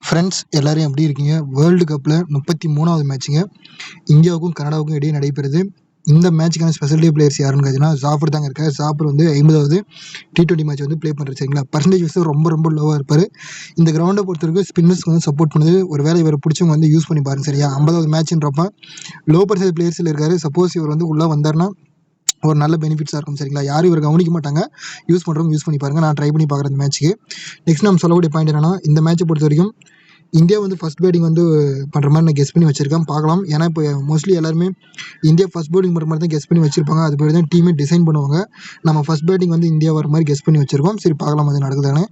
Friends எல்லாரும் எப்படி இருக்கீங்க? வேர்ல்டு கப்பில் 33வது மேட்ச்சுங்க இந்தியாவுக்கும் கனடாவுக்கும் இடையே நடைபெறுது. இந்த மேட்ச்சுக்கான ஸ்பெஷல் பிளேயர்ஸ் யாருன்னு பார்த்தீங்கன்னா ஜாஃபர் தாங்க இருக்கார். ஜாஃபர் வந்து 50வது T20 மேட்ச் வந்து ப்ளே பண்ணுறது சரிங்களா. பர்சன்டேஜ் வந்து ரொம்ப லோவாக இருப்பார். இந்த கிரவுண்டை பொறுத்தவரைக்கும் ஸ்பின்னர்ஸ்க்கு வந்து சப்போர்ட் பண்ணுது. ஒரு வேளை இவரை பிடிச்சவங்க வந்து யூஸ் பண்ணி பாருங்க சரியா. 50வது மேட்ச்ன்றப்ப லோ பர்சன்டேஜ் பிளேயர்ஸில் இருக்காரு. சப்போஸ் இவர் வந்து உள்ளே வந்தார்னா ஒரு நல்ல பெனிஃபிட்ஸாக இருக்கும் சரிங்களா. யாரும் இவர் கவனிக்க மாட்டாங்க. யூஸ் பண்ணுறவங்க யூஸ் பண்ணி பாருங்கள். நான் ட்ரை பண்ணி பார்க்குறேன் இந்த மேட்ச்சுக்கு. நெக்ஸ்ட் நம்ம சொல்லக்கூடிய பாயிண்ட் என்னன்னா, இந்த மேட்ச்சை பொறுத்த வரைக்கும் இந்தியா வந்து ஃபஸ்ட் பேட்டிங் வந்து பண்ணுற மாதிரி நான் கெஸ் பண்ணி வச்சிருக்கேன். பார்க்கலாம். ஏன்னா இப்போ மோஸ்ட்லி எல்லாருமே இந்தியா ஃபஸ்ட் பேட்டிங் பண்ணுற மாதிரி தான் கெஸ் பண்ணி வச்சிருப்பாங்க. அது பேர் தான் டீமே டிசைன் பண்ணுவாங்க. நம்ம ஃபஸ்ட் பேட்டிங் வந்து இந்தியா வர மாதிரி கெஸ் பண்ணி வச்சிருக்கோம். சரி பார்க்கலாம் அது நடக்குதானே.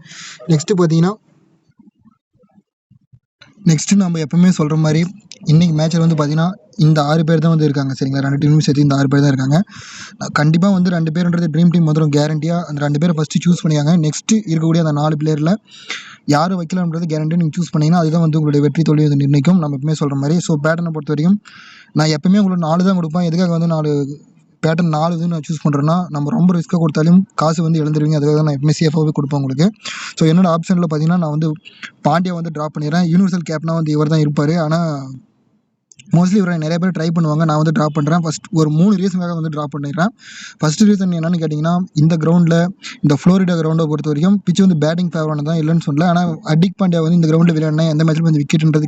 நெக்ஸ்ட்டு நம்ம எப்பவுமே சொல்கிற மாதிரி இன்றைக்கி மேட்ச்சில் வந்து பார்த்தீங்கன்னா இந்த 6 பேர் தான் வந்து இருக்காங்க சரிங்களா. 2 டீமும் சேர்த்து இந்த 6 பேர் தான் இருக்காங்க. கண்டிப்பாக வந்து 2 பேருன்றது ட்ரீம் டீம் வந்துடும் கேரண்டியாக. அந்த 2 பேரை ஃபஸ்ட்டு சூஸ் பண்ணியாங்க. நெக்ஸ்ட்டு இருக்கக்கூடிய அந்த 4 பிளேயரில் யார் வைக்கலாம்ன்றது கேரண்டி நீங்கள் சூஸ் பண்ணிங்கன்னா அதுதான் வந்து உங்களுடைய வெற்றி தோல்வி வந்து நிர்ணயிக்கும். நம்ம எப்பவுமே சொல்கிற மாதிரி. ஸோ பேட்டர்னை பொறுத்த வரைக்கும் நான் எப்பவுமே உங்களுக்கு 4 தான் கொடுப்பேன். எதுக்காக வந்து 4 பேட்டர்ன் 4 இது நான் சூஸ் பண்ணுறேன்னா, நம்ம ரொம்ப ரிஸ்க்காக கொடுத்தாலும் காசு வந்து இழந்துருவீங்க. அதுக்காக தான் நான் எப்பவுமே சேஃபாகவே கொடுப்பேன் உங்களுக்கு. ஸோ என்னோட ஆப்ஷனில் பார்த்தீங்கன்னா நான் வந்து பாண்டியா வந்து ட்ராப் பண்ணிடுறேன். யூனிவர்சல் கேப்னா வந்து இவர் தான் இருப்பார். ஆனால் மோஸ்ட்லி இவரை நிறைய பேர் ட்ரை பண்ணுவாங்க. நான் வந்து ட்ராப் பண்ணுறேன். ஃபஸ்ட் ஒரு 3 ரீசனுக்காக வந்து ட்ராப் பண்ணிடுறேன். ஃபஸ்ட்டு ரீசன் என்னென்னு கேட்டிங்கன்னா, இந்த கிரவுண்டில் இந்த ஃப்ளோரிடா கிரவுண்டை பொறுத்த வரைக்கும் பிச்சு வந்து பேட்டிங் ஃபேவரான தான் இல்லைன்னு சொல்லல. ஆனால் ஹர்திக் பாண்டியா வந்து இந்த கிரவுண்டில் விளையாடினா எந்த மேட்ச்சிலும் வந்து விக்கெட்ன்றது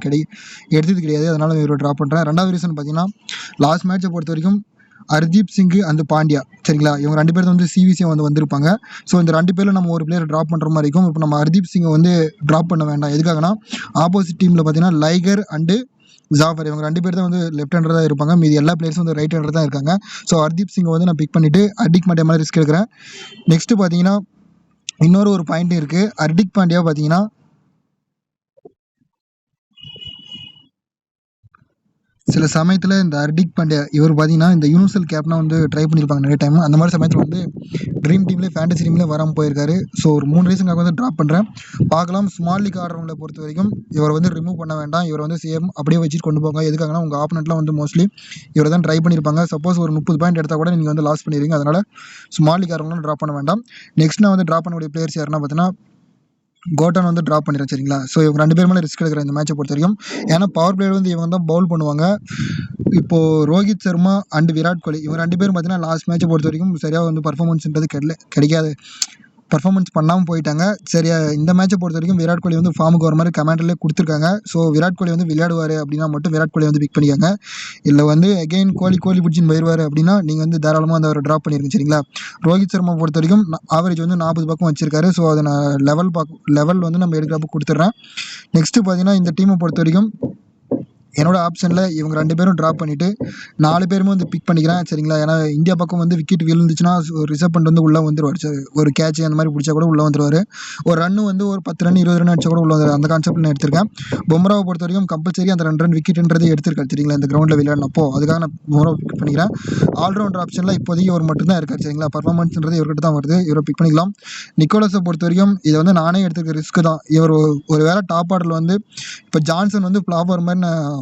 எடுத்தது கிடையாது. அதனால் இவரை ட்ராப் பண்ணுறேன். 2வது ரீசன் பார்த்தீங்கன்னா, லாஸ்ட் மேட்ச்சை பொறுத்த வரைக்கும் ஹர்தீப் சிங் அண்ட் பாண்டியா சரிங்களா. இவங்க 2 பேர் வந்து சிவிசியாக வந்து வந்திருப்பாங்க. ஸோ இந்த 2 பேரில் நம்ம ஒரு பிளேயர் ட்ராப் பண்ணுற மாதிரி இருக்கும். இப்போ நம்ம ஹர்தீப் சிங்கை வந்து ட்ராப் பண்ண வேண்டாம். எதுக்காகனா ஆப்போசிட் டீமில் பார்த்தீங்கன்னா லைகர் அண்டு ஜாஃபர் இவங்க 2 பேர் தான் வந்து லெஃப்ட் ஹேண்டர் தான் இருப்பாங்க. மீதி எல்லா பிளேயர்ஸும் வந்து ரைட் ஹேண்டர் தான் இருக்காங்க. ஸோ ஹர்தீப் சிங்கை வந்து நான் பிக் பண்ணிவிட்டு ஹர்திக் பாண்டியா மாதிரி ரிஸ்க் எடுக்கிறேன். நெக்ஸ்ட்டு பார்த்தீங்கன்னா இன்னொரு ஒரு பாயிண்ட்டும் இருக்குது. ஹர்திக் பாண்டியா பார்த்தீங்கன்னா சில சமயத்தில் இந்த ஹர்திக் பாண்டியா இவர் பார்த்தீங்கன்னா இந்த யூனிவர்சல் கேப்னா வந்து ட்ரை பண்ணியிருப்பாங்க நிறைய டைம். அந்த மாதிரி சமயத்தில் வந்து ட்ரீம் டீம்லேயே ஃபேண்டசி டீம்லேயே வராமல் போயிருக்காரு. ஸோ ஒரு 3 ரீசனுக்காக வந்து ட்ராப் பண்ணுறேன். பார்க்கலாம். ஸ்மால் லீக் ஆடுறவங்களை பொறுத்த வரைக்கும் இவரை வந்து ரிமூவ் பண்ண வேண்டாம். இவரை வந்து சேம் அப்படியே வச்சுட்டு கொண்டு போங்க. எதுக்காகனா உங்கள் ஆப்பனெண்ட்லாம் வந்து மோஸ்ட்லி இவரை தான் ட்ரை பண்ணியிருப்பாங்க. சப்போஸ் ஒரு 30 பாயிண்ட் எடுத்தால் கூட நீங்கள் வந்து லாஸ் பண்ணிடுவீங்க. அதனால் ஸ்மால் லீக் ஆடுறவங்களும் ட்ராப் பண்ண வேண்டாம். நெக்ஸ்ட் நான் வந்து ட்ராப் பண்ணக்கூடிய பிளேயர்ஸ் யாருன்னா பார்த்தீங்கன்னா கோட்டான் வந்து ட்ராப் பண்ணிடுறேன் சரிங்களா. ஸோ இவங்க 2 பேர் மேலே ரிஸ்க் எடுக்கிறேன் இந்த மேட்சை பொறுத்த வரைக்கும். ஏன்னா பவர் பிளேயர் வந்து இவங்க தான் பவுல் பண்ணுவாங்க. இப்போது ரோஹித் சர்மா அண்ட் விராட் கோலி இவங்க 2 பேரும் பார்த்தீங்கன்னா லாஸ்ட் மேட்சை பொறுத்த வரைக்கும் சரியாக வந்து பர்ஃபார்மன்ஸ்ன்றது கிடைக்காது. பர்ஃபார்மன்ஸ் பண்ணாமல் போயிட்டாங்க. சரியா இந்த மேட்சை பொறுத்த வரைக்கும் விராட் கோலி வந்து ஃபார்முக்கு வர மாதிரி கமாண்டர்லேயே கொடுத்துருக்காங்க. ஸோ விராட் கோலி வந்து விளையாடுவார் அப்படின்னா மட்டும் விராட் கோலி வந்து பிக் பண்ணிக்காங்க. இல்லை வந்து அகெயின் கோலி பிடிச்சின்னு போயிடுவார் அப்படின்னா நீங்கள் வந்து தாராளமாக அந்த அவரை ட்ராப் பண்ணியிருக்கீங்க சரிங்களா. ரோஹித் சர்மா பொறுத்த வரைக்கும் ஆவரேஜ் வந்து 40 பக்கம் வச்சிருக்காரு. ஸோ அதை நான் லெவல் வந்து நம்ம எடுக்கிறப்ப கொடுத்துட்றேன். நெக்ஸ்ட்டு பார்த்தீங்கன்னா இந்த டீமை பொறுத்த வரைக்கும் என்னோட ஆப்ஷனில் இவங்க 2 பேரும் ட்ராப் பண்ணிவிட்டு 4 பேருமே வந்து பிக் பண்ணிக்கிறேன் சரிங்களா. ஏன்னா இந்தியா பக்கம் வந்து விக்கெட் விழுந்துச்சுன்னா ரிசர்வ் பண்ணிட்டு வந்து உள்ளே வந்துடுவார். ஒரு கேட்ச் அந்த மாதிரி பிடிச்சா கூட உள்ளே வந்துடுவார். ஒரு ரன்னு வந்து ஒரு 10 ரன் 20 ரன் அடிச்சா கூட உள்ள வந்துடுவார். அந்த கான்செப்ட் நான் எடுத்திருக்கேன். பும்ராவை பொறுத்த வரைக்கும் கம்பல்சரி அந்த 2 ரன் விக்கெட்ன்றது எடுத்திருக்காரு சரிங்களா இந்த கிரவுண்டில் விளையாடினப்போ. அதுக்காக நான் பும்ராவை பிக் பண்ணிக்கிறேன். ஆல்ரவுண்டர் ஆப்ஷனில் இப்போதைக்கு ஒரு மட்டும்தான் இருக்கார் சரிங்களா. பர்ஃபார்மன்ஸ்ன்றது இவர்கிட்ட தான் வருது. இவரை பிக் பண்ணிக்கலாம். நிக்கோலஸை பொறுத்த வரைக்கும் இதை வந்து நானே எடுத்துக்க ரிஸ்க் தான். இவர் ஒரு வேளை டாப் ஆர்டரில் வந்து இப்போ ஜான்சன் வந்து ஃப்ளாப் வர மாதிரி நான்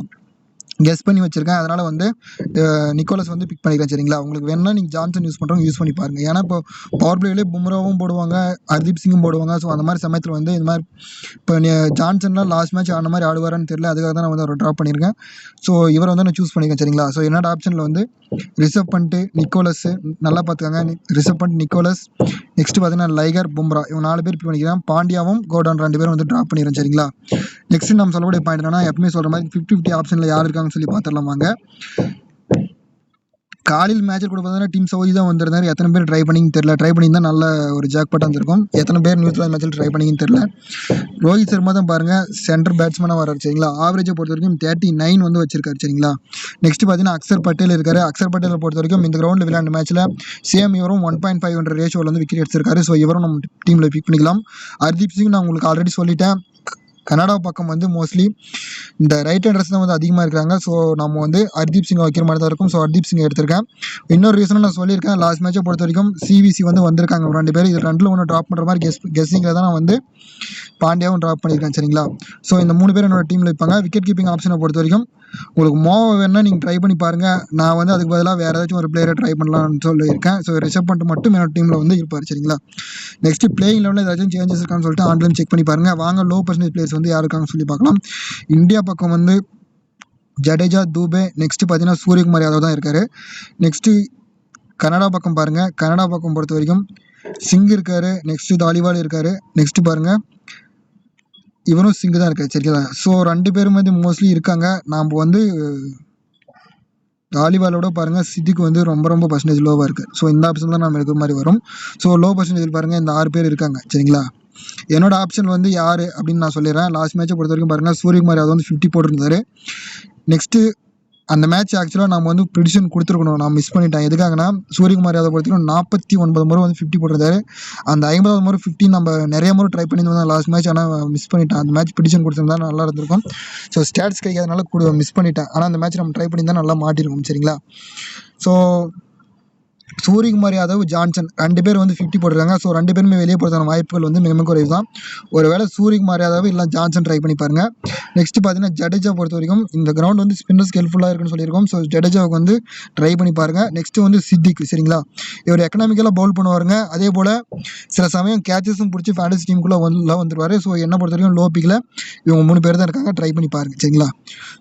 கெஸ் பண்ணி வச்சிருக்கேன். அதனால் வந்து நிக்கோலஸ் வந்து பிக் பண்ணிக்கிறேன் சரிங்களா. உங்களுக்கு வேணும்னா நீங்கள் ஜான்சன் யூஸ் பண்ணுறவங்க யூஸ் பண்ணி பாருங்கள். ஏன்னா இப்போ பவர் பிளேயிலே பும்ராவும் போடுவாங்க, ஹர்தீப் சிங்கும் போடுவாங்க. ஸோ அந்த மாதிரி சமயத்தில் வந்து இந்த மாதிரி இப்போ ஜான்சன்லாம் லாஸ்ட் மேட்ச் ஆன மாதிரி ஆடுவாரான்னு தெரியல. அதுக்காக தான் நான் வந்து அவரை ட்ராப் பண்ணியிருக்கேன். ஸோ இவரை வந்து நான் சூஸ் பண்ணிக்கிறேன் சரிங்களா. ஸோ என்னோட ஆப்ஷனில் வந்து ரிசர்வ் பண்ணிட்டு நிக்கோலஸ் நல்லா பார்த்துக்காங்க. ரிசர்வ் பண்ணிட்டு நிக்கோலஸ் நெக்ஸ்ட் பார்த்தீங்கன்னா லைகர் பும்ரா இவங்க 4 பேர் பிக் பண்ணிக்கிறேன். பாண்டியாவும் கோடான் 2 பேரும் வந்து ட்ராப் பண்ணிடுறேன் சரிங்களா. நெக்ஸ்ட் நம்ம சொல்லக்கூடிய பாயிண்ட் என்னன்னா எப்பவுமே சொல்கிற மாதிரி 50-50 ஆப்ஷனில் யார் இருக்காங்கன்னு சொல்லி பார்த்துடலாமாங்க. காலையில் மேட்சில் கூட பார்த்தீங்கன்னா டீம் சவுதி தான் வந்திருந்தாரு. எத்தனை பேர் ட்ரை பண்ணிங்கன்னு தெரியல. ட்ரை பண்ணியிருந்தால் நல்ல ஒரு ஜாக்பாட்டாக இருந்திருக்கும். எத்தனை பேர் நியூசிலாந்து மேட்சில் ட்ரை பண்ணிங்கன்னு தெரியல. ரோஹித் சர்மா தான் பாருங்கள் சென்டர் பேட்ஸ்மேனாக வர்றாரு சரிங்களா. ஆவரேஜை பொறுத்த வரைக்கும் 39 வந்து வச்சிருக்காரு சரிங்களா. நெக்ஸ்ட் பார்த்தீங்கன்னா அக்சர் பட்டேல் இருக்காரு. அக்சர் பட்டேலை பொறுத்த வரைக்கும் இந்த கிரவுண்டில் விளையாண்ட மேட்ச்சில் சேம் இவரும் 1.5 ரேஷியோவில் வந்து விக்கெட் எடுத்திருக்காரு. ஸோ இவரும் நம்ம டீமில் பிக் பண்ணிக்கலாம். ஹர்தீப் சிங் நான் உங்களுக்கு ஆல்ரெடி சொல்லிட்டேன். கனடா பக்கம் வந்து மோஸ்ட்லி இந்த ரைட் ஹேண்டர்ஸ் தான் வந்து அதிகமாக இருக்கிறாங்க. ஸோ நம்ம வந்து ஹர்தீப் சிங்கை வைக்கிற மாதிரி தான் இருக்கும். ஸோ ஹர்தீப் சிங்கை எடுத்திருக்கேன். இன்னொரு ரீசனும் நான் சொல்லியிருக்கேன். லாஸ்ட் மேட்சை பொறுத்த வரைக்கும் சிவிசி வந்து வந்திருக்காங்க 2 பேர். இது 2ல் ஒன்று ட்ராப் பண்ணுற மாதிரி கெஸ்ஸிங்கில் தான் நான் வந்து பாண்டியாவும் ட்ராப் பண்ணியிருக்கேன் சரிங்களா. ஸோ இந்த 3 பேர் என்னோட டீமில் இருப்பாங்க. விக்கெட் கீப்பிங் ஆப்ஷனை பொறுத்த வரைக்கும் உங்களுக்கு மோவை வேணால் நீங்கள் ட்ரை பண்ணி பாருங்கள். நான் வந்து அதுக்கு பதிலாக வேறு ஏதாச்சும் ஒரு பிளேயரை ட்ரை பண்ணலாம்னு சொல்லியிருக்கேன். ஸோ ரிஷப் பண்ட் மட்டும் என்னோட டீமில் வந்து இருப்பார் சரிங்களா. நெக்ஸ்ட் பிளேயிங் லெவலில் ஏதாச்சும் சேஞ்சஸ் இருக்கான்னு சொல்லிட்டு ஆன்லைன் செக் பண்ணி பாருங்கள். வாங்க லோ பர்சன்டேஜ் பிளேயர்ஸ் வந்து யார் இருக்காங்கன்னு சொல்லி பார்க்கலாம். இந்தியா பக்கம் வந்து ஜடேஜா, தூபே, நெக்ஸ்ட் பார்த்தீங்கன்னா சூரியகுமார் யாதவ் தான் இருக்காரு. நெக்ஸ்ட்டு கனடா பக்கம் பாருங்கள். கனடா பக்கம் பொறுத்த வரைக்கும் சிங் இருக்காரு. நெக்ஸ்ட் தாலிவால் இருக்காரு. நெக்ஸ்ட் பாருங்க இவரும் சிங் தான் இருக்காரு சரிங்களா. ஸோ 2 பேரும் வந்து மோஸ்ட்லி இருக்காங்க. நாம் வந்து தாலிவாலோட பாருங்க சித்திக்கு வந்து ரொம்ப பர்சன்டேஜ் லோவாக இருக்குது. ஸோ இந்த ஆப்ஷன் தான் நம்ம எடுக்கிற மாதிரி வரும். ஸோ லோ பர்சன்டேஜ் பாருங்கள் இந்த 6 பேர் இருக்காங்க சரிங்களா. என்னோட ஆப்ஷன் வந்து யார் அப்படின்னு நான் சொல்லிடுறேன். லாஸ்ட் மேட்சை பொறுத்த வரைக்கும் பாருங்கள் சூரியகுமார் யாதவ் வந்து 50 போட்டிருந்தாரு. நெக்ஸ்ட்டு அந்த மேட்ச் ஆக்சுவலாக நம்ம வந்து ப்ரிடிஷன் கொடுத்துருக்கணும். நான் மிஸ் பண்ணிட்டேன். எதுக்காகனா சூரியகுமார் யாதவ் பொறுத்தவரைக்கும் 49 முறை வந்து 50 போட்டிருந்தாரு. அந்த 50வது முறை 50 நம்ம நிறைய முறை ட்ரை பண்ணியிருந்தோம் லாஸ்ட் மேட்ச். ஆனால் மிஸ் பண்ணிட்டேன். அந்த மேட்ச் ப்ரிடிஷன் கொடுத்துருந்தா நல்லா இருந்திருக்கும். ஸோ ஸ்டாட்ஸ் கிடைக்காதனால மிஸ் பண்ணிட்டேன். ஆனால் அந்த மேட்ச் நம்ம ட்ரை பண்ணியிருந்தா நல்லா மாட்டிருக்கும் சரிங்களா. ஸோ சூரியகுமார் யாதவ், ஜான்சன் 2 பேர் வந்து 50 போட்டிருக்காங்க. ஸோ 2 பேருமே வெளியே போகிறதான வாய்ப்புகள் வந்து மிக குறைவு தான். ஒருவேளை சூரியகுமார் யாதவ் இல்லை ஜான்சன் ட்ரை பண்ணி பாருங்க. நெக்ஸ்ட் பார்த்தீங்கன்னா ஜடேஜா பொறுத்த வரைக்கும் இந்த கிரவுண்ட் வந்து ஸ்பின்னர்ஸ்க்கு ஹெல்ப்ஃபுல்லாக இருக்குன்னு சொல்லியிருக்கோம். ஸோ ஜடேஜாவுக்கு வந்து ட்ரை பண்ணி பாருங்க. நெக்ஸ்ட் வந்து சித்திக் சரிங்களா. இவர் எக்கனாமிக்கலாக பவுல் பண்ணுவாருங்க. அதே போல் சில சமயம் கேச்சஸும் பிடிச்சி ஃபேண்டசி டீமுக்குள்ளே வந்துருவார். ஸோ என்ன பொறுத்த வரைக்கும் லோ பிக்கில் இவங்க 3 பேர் தான் இருக்காங்க. ட்ரை பண்ணி பாருங்க சரிங்களா.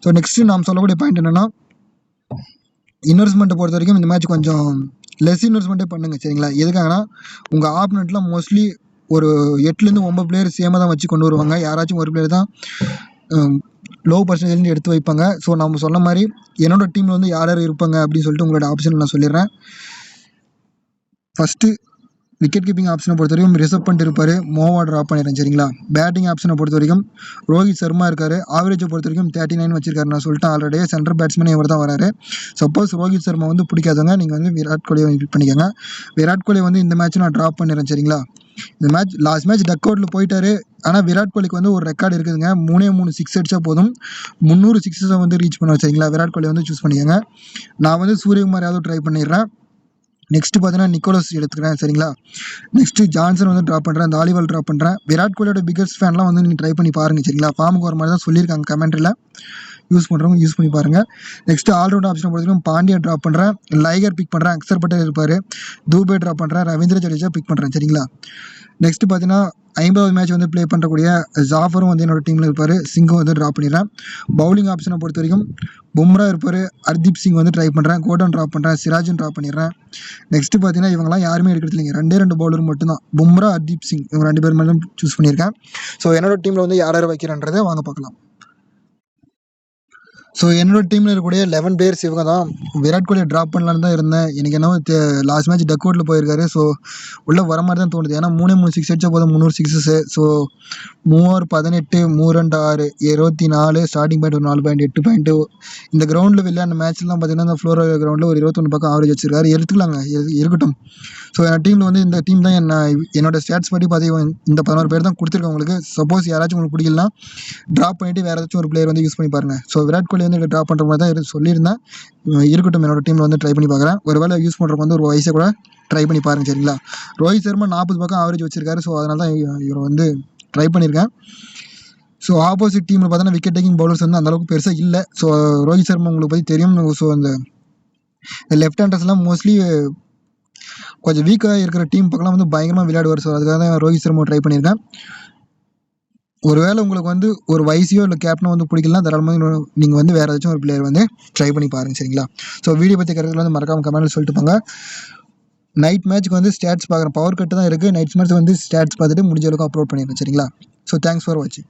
ஸோ நெக்ஸ்ட் நாம் சொல்லக்கூடிய பாயிண்ட் என்னன்னா இன்வெஸ்ட்மெண்ட்டை பொறுத்த வரைக்கும் இந்த மேட்ச் கொஞ்சம் லெஸ் இன்வெஸ்ட்மெண்ட்டே பண்ணுங்க சரிங்களா. எதுக்காகனா உங்கள் ஆப்போனண்ட்லாம் மோஸ்ட்லி ஒரு 8லேருந்து 9 பிளேயர் சேமாக தான் வச்சு கொண்டு வருவாங்க. யாராச்சும் ஒரு பிளேயர் தான் லோ பர்சன்டேஜ் எடுத்து வைப்பாங்க. ஸோ நம்ம சொன்ன மாதிரி என்னோட டீமில் வந்து யார் இருப்பாங்க அப்படின்னு சொல்லிட்டு உங்களோட ஆப்ஷன் நான் சொல்லிடுறேன். ஃபஸ்ட்டு விக்கெட் கீப்பிங் ஆப்ஷனை பொறுத்த வரைக்கும் ரிஷப் பண்ட் இருப்பார். மோவா ட்ராப் பண்ணிடுறேன் சரிங்களா. பேட்டிங் ஆப்ஷனை பொறுத்த வரைக்கும் ரோஹித் சர்மா இருக்கார். ஆவரேஜை பொறுத்த வரைக்கும் 39 வச்சிருக்காரு. நான் சொல்லிட்டேன் ஆல்ரெடி. சென்ட்ரல் பேட்ஸ்மேனே இவர் தான் வராரு. சப்போஸ் ரோஹித் சர்மா வந்து பிடிக்காதவங்க நீங்கள் வந்து விராட் கோலியை பிக் பண்ணிக்கோங்க. விராட் கோலி வந்து இந்த மேட்ச் நான் ட்ராப் பண்ணிடுறேன் சரிங்களா. இந்த மேட்ச் லாஸ்ட் மேட்ச் டக் அவுட்டில் போயிட்டாரு. ஆனால் விராட் கோலிக்கு வந்து ஒரு ரெக்கார்டு இருக்குதுங்க. 3 சிக்ஸ் அடிச்சா போதும் 300 சிக்ஸஸை வந்து ரீச் பண்ணுவேன் சரிங்களா. விராட் கோலி வந்து சூஸ் பண்ணிக்கோங்க. நான் வந்து சூரியகுமார் யாதவ் ட்ரை பண்ணிடுறேன். நெக்ஸ்ட் பார்த்தீங்கன்னா நிக்கோலஸ் எடுத்துக்கிறேன் சரிங்களா. நெக்ஸ்ட் ஜான்சன் வந்து ட்ராப் பண்ணுறேன். தாலிவால் ட்ராப் பண்ணுறேன். விராட் கோலியோட பிகஸ்ட் ஃபேன்லாம் வந்து நீங்கள் ட்ரை பண்ணி பாருங்க சரிங்களா. ஃபார்முக்கு வர மாதிரி தான் சொல்லியிருக்காங்க கமெண்ட்ரியில். யூஸ் பண்ணுறவங்க யூஸ் பண்ணி பாருங்கள். நெக்ஸ்ட் ஆல்ரவுண்ட் ஆப்ஷன் பொறுத்தவரைக்கும் பாண்டியா ட்ராப் பண்ணுறேன். லைகர் பிக் பண்ணுறேன். அக்சர் பட்டேல் இருப்பார். தூபே ட்ராப் பண்ணுறேன். ரவீந்திர ஜடேஜா பிக் பண்ணுறேன் சரிங்களா. நெக்ஸ்ட் பார்த்தீங்கன்னா 50வது மேட்ச் வந்து ப்ளே பண்ணுறக்கூடிய ஜாஃபரும் வந்து என்னோட டீமில் இருப்பார். சிங்கும் வந்து ட்ராப் பண்ணிடுறேன். பவுலிங் ஆப்ஷனை பொறுத்த வரைக்கும் பும்ரா இருப்பார். ஹர்தீப் சிங் வந்து ட்ரை பண்ணுறேன். கோடன் ட்ராப் பண்ணுறேன். சிராஜும் ட்ராப் பண்ணிடுறேன். நெக்ஸ்ட் பார்த்தீங்கன்னா இவங்கலாம் யாருமே எடுக்கிறது இல்லைங்க. 2 பவுலர் மட்டும்தான். பும்ரா, ஹர்தீப் சிங் இவங்க 2 பேர் மட்டும் சூஸ் பண்ணியிருக்கேன். ஸோ என்னோட டீமில் வந்து யார் வைக்கிறேன்றதை வாங்க பார்க்கலாம். ஸோ என்னோட டீமில் இருக்கக்கூடிய 11 பிளேயர்ஸ் இவங்க தான். விராட் கோலியை ட்ராப் பண்ணலான்னு தான் இருந்தேன். எனக்கு என்னவோ லாஸ்ட் மேட்ச் டக் அவுட்டில் போயிருக்காரு. ஸோ உள்ளே வர மாதிரி தான் தோணுது. ஏன்னா 3 சிக்ஸ் அடிச்சா போதும் 300 சிக்ஸஸு. ஸோ 3 18 3 2 6 24 ஸ்டார்டிங் பாயிண்ட் ஒரு 4 பாயிண்ட் 8 பாயிண்ட். இந்த கிரவுண்டில் விளையாடின மேட்ச்லாம் பார்த்தீங்கன்னா இந்த ஃப்ளோர் கிரவுண்டில் ஒரு 21 பக்கம் ஆவரேஜ் வச்சிருக்காரு. எடுத்துக்கலாங்க, இருக்கட்டும். ஸோ என் டீமில் வந்து இந்த டீம் தான் என்னோட ஸ்டாட்ஸ் படி பார்த்தீங்கன்னா இந்த 11 பேர் தான் கொடுத்துருக்கேன் உங்களுக்கு. சப்போஸ் யாராச்சும் உங்களுக்கு பிடிக்கலாம் ட்ராப் பண்ணிவிட்டு வேறு ஏதாச்சும் ஒரு பிளேயர் வந்து யூஸ் பண்ணி பாருங்கள். ஸோ விராட் கோலி வந்து ட்ராப் பண்ணுற மாதிரி தான் சொல்லியிருந்தேன். இருக்கட்டும், என்னோட டீமில் வந்து ட்ரை பண்ணி பார்க்குறேன். ஒரு வேளை யூஸ் பண்ணுறவங்க வந்து ஒரு வயசை கூட ட்ரை பண்ணி பாருங்கள் சரிங்களா. ரோஹித் சர்மா 40 பக்கம் ஆவரேஜ் வச்சிருக்காரு. ஸோ அதனால தான் இவர் வந்து ட்ரை பண்ணியிருக்கேன். ஸோ ஆப்போசிட் டீமில் பார்த்தோன்னா விக்கெட் டேக்கிங் பவுலர்ஸ் வந்து அந்தளவுக்கு பெருசாக இல்லை. ஸோ ரோஹித் சர்மா உங்களுக்கு பற்றி தெரியும். ஸோ அந்த லெஃப்ட் ஹேண்டர்ஸ்லாம் மோஸ்ட்லி கொஞ்சம் வீக்காக இருக்கிற டீம் பக்கம் வந்து பயங்கரமாக விளையாடுவார். ஸோ அதுக்காக தான் ரோஹித் சர்மா ட்ரை பண்ணியிருக்கேன். ஒருவேளை உங்களுக்கு வந்து ஒரு வயசையோ இல்லை கேப்டனோ வந்து பிடிக்கலாம், தாராளமாக நீங்கள் வந்து வேறு ஏதாச்சும் ஒரு பிளேயர் வந்து ட்ரை பண்ணி பாருங்கள் சரிங்களா. ஸோ வீடியோ பற்றி கருத்தில் வந்து மறக்காமல் கமெண்ட்டில் சொல்லிட்டு போங்க. நைட் மேட்ச்சுக்கு வந்து ஸ்டாட்ஸ் பார்க்குறேன். பவர் கட்டு தான் இருக்குது. நைட் மேட்ச் வந்து ஸ்டாட்ஸ் பார்த்துட்டு முடிஞ்ச அளவுக்கு அப்லோட் பண்ணிடுறேன் சரிங்களா. ஸோ தேங்க்ஸ் ஃபார் வாட்சிங்.